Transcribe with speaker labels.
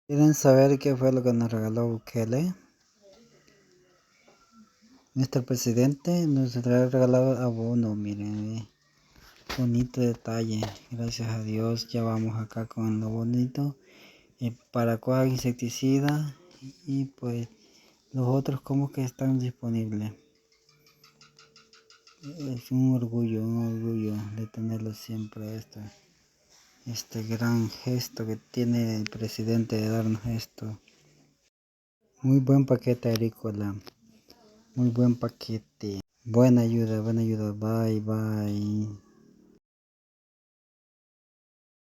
Speaker 1: ¿Quieren saber qué fue lo que nos regaló Bukele? Nuestro presidente nos ha regalado abono, miren, bonito detalle. Gracias a Dios ya vamos acá con lo bonito. Paraquat insecticida y pues los otros como que están disponibles. Es un orgullo de tenerlo siempre este gran gesto que tiene el presidente de darnos esto. Muy buen paquete agrícola. Muy buen paquete. Buena ayuda. Bye, bye.